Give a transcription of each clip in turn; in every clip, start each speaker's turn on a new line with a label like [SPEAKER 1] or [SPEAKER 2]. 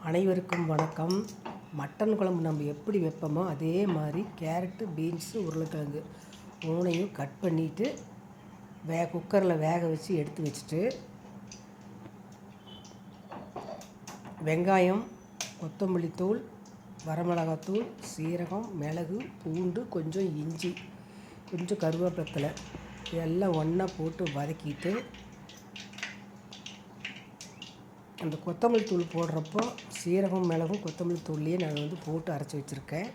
[SPEAKER 1] அனைவருக்கும் வணக்கம். மட்டன் குழம்பு நம்ம எப்படி வைப்போமோ அதே மாதிரி கேரட்டு, பீன்ஸு, உருளைக்கிழங்கு மூணையும் கட் பண்ணிவிட்டு குக்கரில் வேக வச்சு எடுத்து வச்சுட்டு, வெங்காயம், கொத்தமல்லி தூள், வரமிளகாத்தூள், சீரகம், மிளகு, பூண்டு, கொஞ்சம் இஞ்சி, கொஞ்சம் கருவேப்பிலை இதெல்லாம் ஒன்றா போட்டு வதக்கிட்டு, அந்த கொத்தமல்லி தூள் போடுறப்போ சீரகம், மிளகும், கொத்தமல்லி தூள்லேயே நான் போட்டு அரைச்சி வச்சுருக்கேன்.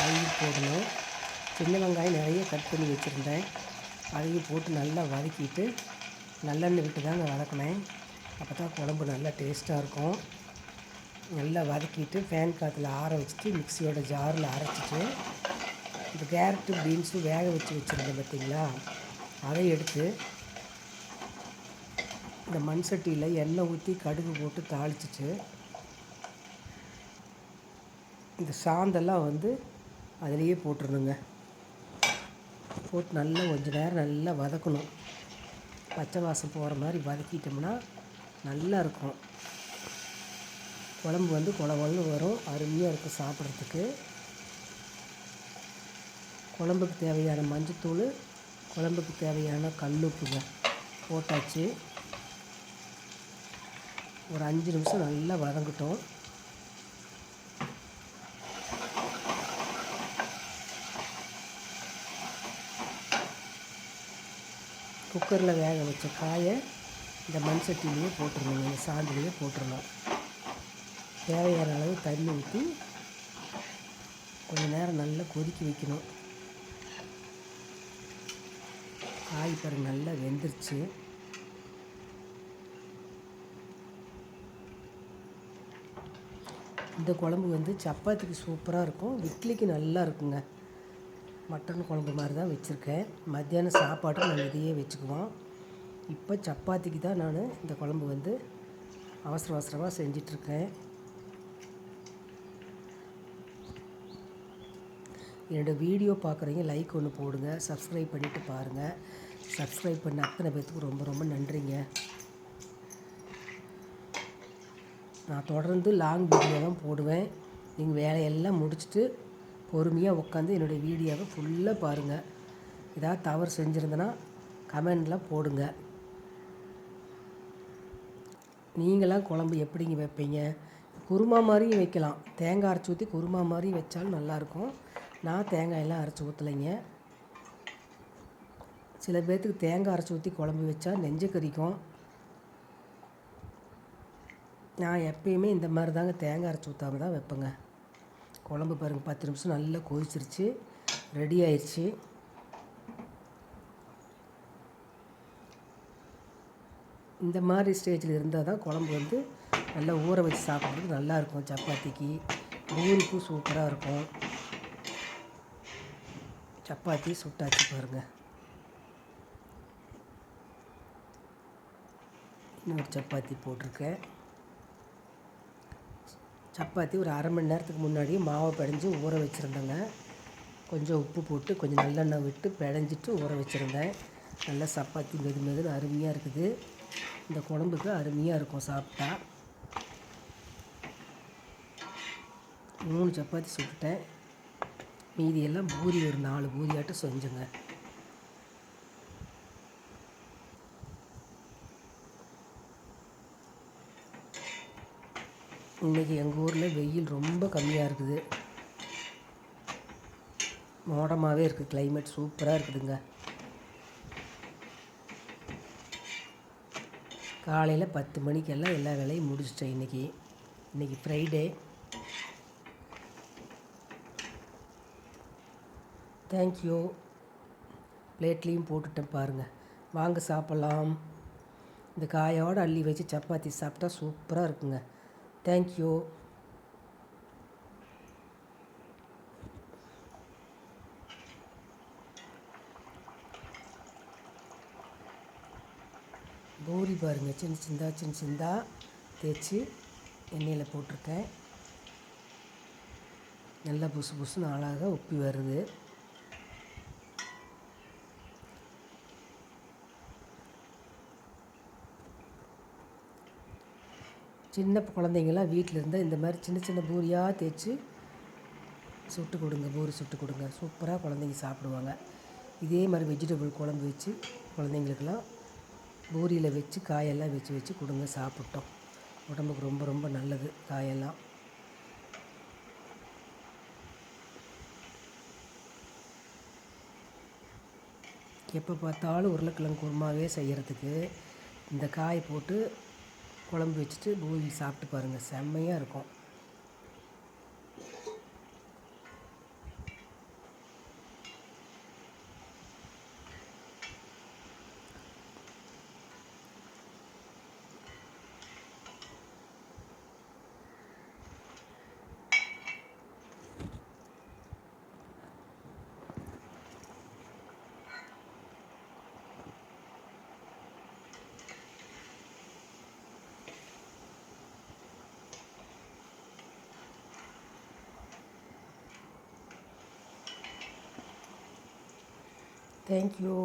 [SPEAKER 1] அதையும் போடணும். சின்ன வெங்காயம் நிறைய கட் பண்ணி வச்சுருந்தேன், அதையும் போட்டு நல்லா வதக்கிட்டு நல்லெண்ணெய் விட்டு தாங்க வதக்கினேன். அப்போ தான் குழம்பு நல்லா டேஸ்ட்டாக இருக்கும். நல்லா வதக்கிட்டு ஃபேன் காற்றுல ஆற வச்சுட்டு மிக்சியோட ஜாரில் அரைச்சிட்டு, இந்த கேரட்டு, பீன்ஸு வேக வச்சுருந்தேன் பார்த்திங்களா, அதை எடுத்து இந்த மண் சட்டியில் எண்ணெய் ஊற்றி கடுகு போட்டு தாளிச்சிட்டு, இந்த சாந்தெல்லாம் அதிலேயே போட்டுருணுங்க. போட்டு நல்லா கொஞ்சம் நேரம் நல்லா வதக்கணும். பச்சை வாசம் போகிற மாதிரி வதக்கிட்டோம்னா நல்லாயிருக்கும். குழம்பு கொலன்னு வரும். அருமையாக இருக்கும் சாப்பிட்றதுக்கு. குழம்புக்கு தேவையான மஞ்சத்தூள், குழம்புக்கு தேவையான கல்லுப்புங்க போட்டாச்சு. ஒரு 5 நிமிஷம் நல்லா வதங்கட்டும். குக்கரில் வேக வச்ச காயை இந்த மண் சட்டிலேயே போட்டுருணுங்க. இந்த சாந்திலேயே போட்டுருணும். தேவையான அளவு தண்ணி ஊற்றி கொஞ்சம் நேரம் நல்லா கொதிக்க வைக்கணும். காய் பாருங்க நல்லா வெந்துருச்சு. இந்த குழம்பு சப்பாத்திக்கு சூப்பராக இருக்கும். இட்லிக்கு நல்லா இருக்குங்க. மட்டன் குழம்பு மாதிரி தான் வச்சுருக்கேன். மத்தியானம் சாப்பாடு நான் இதையே வச்சுக்குவோம். இப்போ சப்பாத்திக்கு தான் நான் இந்த குழம்பு அவசரமாக செஞ்சிட்ருக்கேன். என்னோடய வீடியோ பார்க்குறீங்க லைக் ஒன்று போடுங்க, சப்ஸ்கிரைப் பண்ணிவிட்டு பாருங்கள். சப்ஸ்கிரைப் பண்ண அத்தனை பேர்த்துக்கு ரொம்ப ரொம்ப நன்றிங்க. நான் தொடர்ந்து லாங் வீடியோ தான் போடுவேன். நீங்கள் வேலையெல்லாம் முடிச்சுட்டு பொறுமையாக உட்காந்து என்னுடைய வீடியோவை ஃபுல்லாக பாருங்கள். ஏதாவது தவறு செஞ்சுருந்தேன்னா கமெண்டில் போடுங்க. நீங்களாம் குழம்பு எப்படிங்க வைப்பீங்க? குருமா மாதிரியும் வைக்கலாம். தேங்காய் அரைச்சி ஊற்றி குருமா மாதிரி வச்சாலும் நல்லாயிருக்கும். நான் தேங்காயெல்லாம் அரைச்சி ஊற்றலைங்க. சில பேர்த்துக்கு தேங்காய் அரைச்சி ஊற்றி குழம்பு வச்சா நெஞ்சு கறிக்கும். நான் எப்பயுமே இந்த மாதிரி தாங்க தேங்காய் அரைச்சி ஊற்றாம தான் வைப்பேங்க. குழம்பு பாருங்கள் 10 நிமிஷம் நல்லா கொதிச்சிருச்சு, ரெடி ஆயிடுச்சு. இந்த மாதிரி ஸ்டேஜில் இருந்தால் தான் குழம்பு நல்லா ஊற வச்சு சாப்பிட்றதுக்கு நல்லாயிருக்கும். சப்பாத்திக்கு, பூரிக்கும் சூப்பராக இருக்கும். சப்பாத்தி சுட்டாச்சு பாருங்கள். இன்னொரு சப்பாத்தி போட்டிருக்கேன். சப்பாத்தி ஒரு அரை மணி நேரத்துக்கு முன்னாடியே மாவை பிடைஞ்சி ஊற வச்சுருந்தேங்க. கொஞ்சம் உப்பு போட்டு கொஞ்சம் நல்லெண்ணெய் விட்டு பிடைஞ்சிட்டு ஊற வச்சுருந்தேன். நல்லா சப்பாத்தி மெதுன்னு அருமையாக இருக்குது. இந்த குழம்புக்கு அருமையாக இருக்கும் சாப்பிட்டா. 3 சப்பாத்தி சுட்டுட்டேன். மீதியெல்லாம் பூரி ஒரு 4 பூரியாட்டம் செஞ்சுங்க. இன்றைக்கி எங்கள் ஊரில் வெயில் ரொம்ப கம்மியாக இருக்குது. மோடமாகவே இருக்குது. கிளைமேட் சூப்பராக இருக்குதுங்க. காலையில் 10 மணிக்கெல்லாம் எல்லா வேலையும் முடிச்சிட்டேன். இன்றைக்கி ஃப்ரைடே. தேங்க்யூ. பிளேட்லேயும் போட்டுட்டேன் பாருங்கள். வாங்க சாப்பிட்லாம். இந்த காயோடு அள்ளி வச்சு சப்பாத்தி சாப்பிட்டா சூப்பராக இருக்குங்க. தேங்க்யூ. பூரி பாருங்கள், சின்ன சின்னதாக தேய்ச்சி எண்ணெயில் போட்டிருக்கேன். நல்லா புசுன்னு அழகாக உப்பி வருது. சின்ன குழந்தைங்களாம் வீட்டில் இருந்தால் இந்த மாதிரி சின்ன சின்ன பூரியாக தேய்ச்சி சுட்டு கொடுங்க, பூரி சுட்டு கொடுங்க. சூப்பராக குழந்தைங்க சாப்பிடுவாங்க. இதே மாதிரி வெஜிடபிள் குழம்பு வச்சு குழந்தைங்களுக்கெல்லாம் பூரியில் வச்சு காயெல்லாம் வச்சு வச்சு கொடுங்க, சாப்பிட்டோம். உடம்புக்கு ரொம்ப ரொம்ப நல்லது காயெல்லாம். எப்போ பார்த்தாலும் உருளைக்கிழங்கு குருமாவே செய்கிறதுக்கு இந்த காய் போட்டு குழம்பு வச்சுட்டு பூரி சாப்பிட்டு பாருங்கள், செம்மையாக இருக்கும். Thank you.